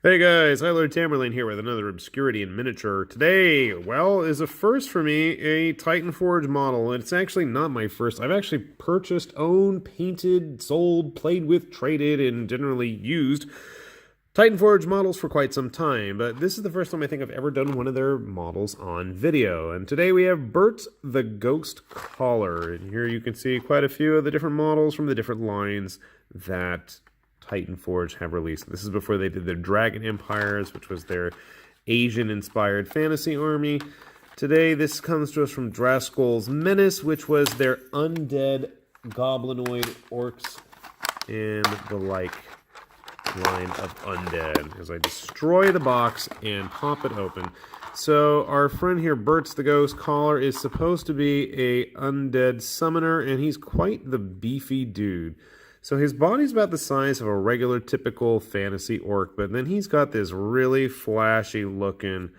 Hey guys, Lord Tamerlane here with another Obscurity in Miniature. Today, well, is a first for me, a Titan Forge model. It's actually not my first. I've actually purchased, owned, painted, sold, played with, traded, and generally used Titan Forge models for quite some time, but this is the first time I think I've ever done one of their models on video. And today we have Burtz the Ghostcaller. And here you can see quite a few of the different models from the different lines that Titan Forge have released. This is before they did their Dragon Empires, which was their Asian-inspired fantasy army. Today, this comes to us from Drakskull's Menace, which was their undead goblinoid orcs and the like line of undead. As I destroy the box and pop it open. So our friend here, Burtz the Ghostcaller, is supposed to be a undead summoner, and he's quite the beefy dude. So his body's about the size of a regular, typical fantasy orc, but then he's got this really flashy looking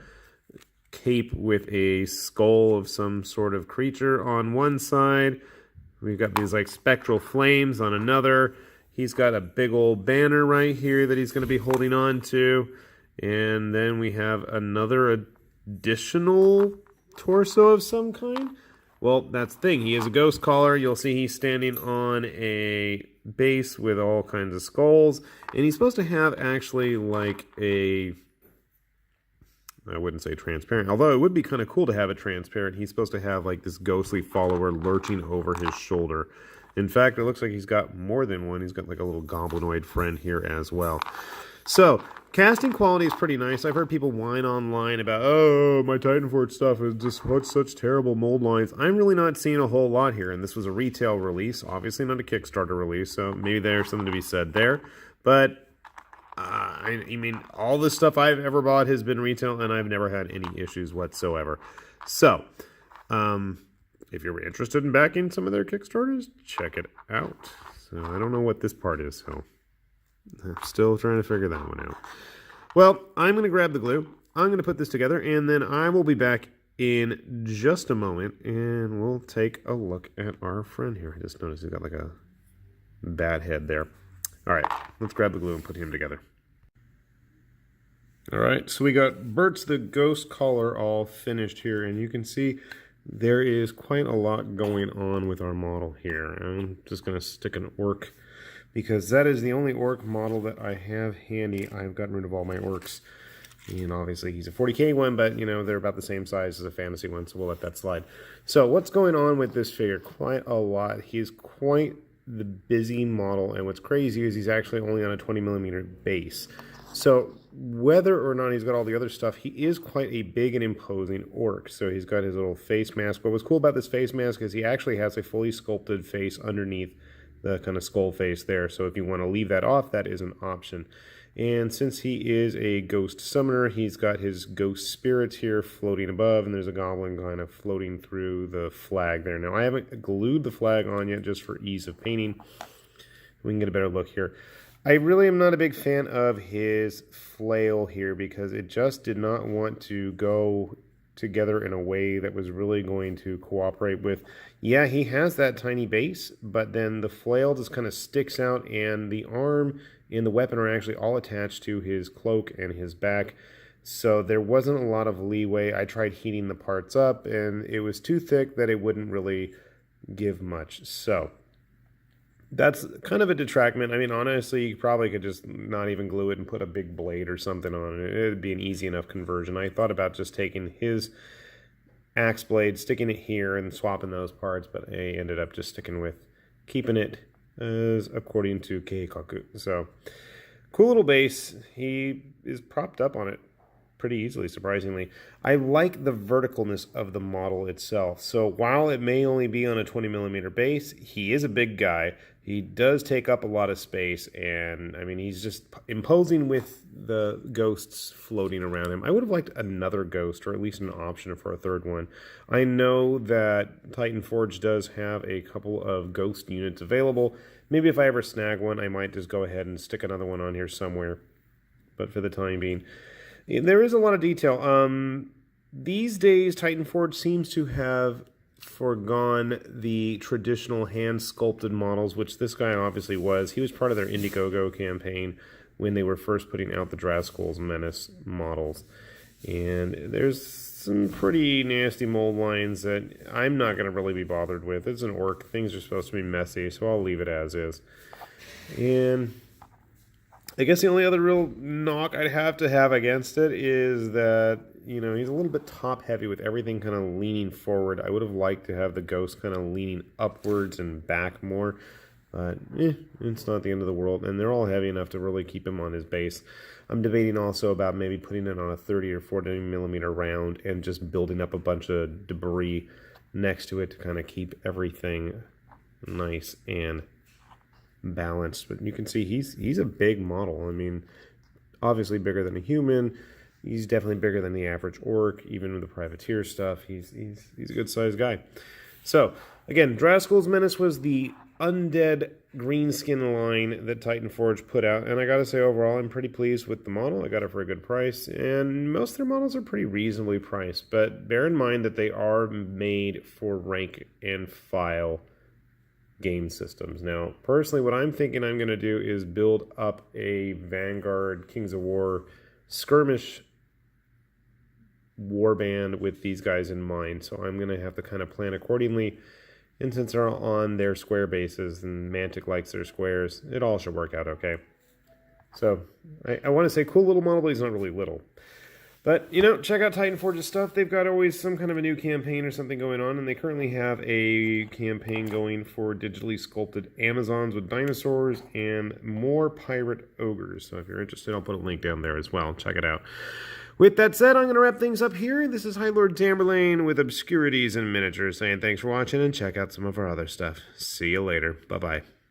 cape with a skull of some sort of creature on one side. We've got these like spectral flames on another. He's got a big old banner right here that he's going to be holding on to. And then we have another additional torso of some kind. Well, that's the thing. He is a ghost caller. You'll see he's standing on a base with all kinds of skulls. And he's supposed to have actually like a... I wouldn't say transparent, although it would be kind of cool to have it transparent. He's supposed to have like this ghostly follower lurching over his shoulder. In fact, it looks like he's got more than one. He's got like a little goblinoid friend here as well. So, casting quality is pretty nice. I've heard people whine online about, oh, my Titanforge stuff is just such terrible mold lines. I'm really not seeing a whole lot here, and this was a retail release, obviously not a Kickstarter release, so maybe there's something to be said there. But, I mean, all the stuff I've ever bought has been retail, and I've never had any issues whatsoever. So, if you're interested in backing some of their Kickstarters, check it out. So, I don't know what this part is, so... I'm still trying to figure that one out. Well, I'm going to grab the glue. I'm going to put this together, and then I will be back in just a moment, and we'll take a look at our friend here. I just noticed he's got like a bad head there. All right, let's grab the glue and put him together. All right, so we got Burtz the Ghostcaller all finished here, and you can see there is quite a lot going on with our model here. I'm just going to stick an orc, because that is the only orc model that I have handy. I've gotten rid of all my orcs. And obviously he's a 40k one, but you know, they're about the same size as a fantasy one, so we'll let that slide. So what's going on with this figure? Quite a lot. He's quite the busy model, and what's crazy is he's actually only on a 20mm base. So whether or not he's got all the other stuff, he is quite a big and imposing orc. So he's got his little face mask. What was cool about this face mask is he actually has a fully sculpted face underneath the kind of skull face there. So if you want to leave that off, that is an option. And since he is a ghost summoner, he's got his ghost spirits here floating above, and there's a goblin kind of floating through the flag there. Now, I haven't glued the flag on yet just for ease of painting. We can get a better look here. I really am not a big fan of his flail here because it just did not want to go together in a way that was really going to cooperate with. Yeah, he has that tiny base, but then the flail just kind of sticks out, and the arm and the weapon are actually all attached to his cloak and his back. So there wasn't a lot of leeway. I tried heating the parts up, and it was too thick that it wouldn't really give much. So that's kind of a detractment. I mean, honestly, you probably could just not even glue it and put a big blade or something on it. It would be an easy enough conversion. I thought about just taking his axe blade, sticking it here, and swapping those parts, but I ended up just sticking with keeping it as according to Keikaku. So, cool little base. He is propped up on it pretty easily, surprisingly. I like the verticalness of the model itself. So while it may only be on a 20mm base, he is a big guy. He does take up a lot of space, and I mean, he's just imposing with the ghosts floating around him. I would have liked another ghost, or at least an option for a third one. I know that Titan Forge does have a couple of ghost units available. Maybe if I ever snag one, I might just go ahead and stick another one on here somewhere. But for the time being, there is a lot of detail. These days, Titan Forge seems to have foregone the traditional hand-sculpted models, which this guy obviously was. He was part of their Indiegogo campaign when they were first putting out the Drakskull's Menace models. And there's some pretty nasty mold lines that I'm not going to really be bothered with. It's an orc. Things are supposed to be messy, so I'll leave it as is. And I guess the only other real knock I'd have to have against it is that, you know, he's a little bit top heavy with everything kind of leaning forward. I would have liked to have the ghost kind of leaning upwards and back more. But it's not the end of the world, and they're all heavy enough to really keep him on his base. I'm debating also about maybe putting it on a 30 or 40 millimeter round and just building up a bunch of debris next to it to kind of keep everything nice and balanced. But you can see he's a big model. I mean, obviously bigger than a human. He's definitely bigger than the average orc, even with the privateer stuff. He's a good sized guy. So again, Drakskull's Menace was the undead greenskin line that Titan Forge put out, and I gotta say overall I'm pretty pleased with the model. I got it for a good price, and most of their models are pretty reasonably priced, but bear in mind that they are made for rank and file game systems. Now personally, what I'm thinking I'm going to do is build up a Vanguard Kings of War skirmish warband with these guys in mind, so I'm going to have to kind of plan accordingly. And since they're on their square bases and Mantic likes their squares, it all should work out okay. So I want to say cool little model, but he's not really little. But, you know, check out Titan Forge's stuff. They've got always some kind of a new campaign or something going on, and they currently have a campaign going for digitally sculpted Amazons with dinosaurs and more pirate ogres. So if you're interested, I'll put a link down there as well. Check it out. With that said, I'm going to wrap things up here. This is High Lord Tamerlane with Obscurities and Miniatures saying thanks for watching, and check out some of our other stuff. See you later. Bye-bye.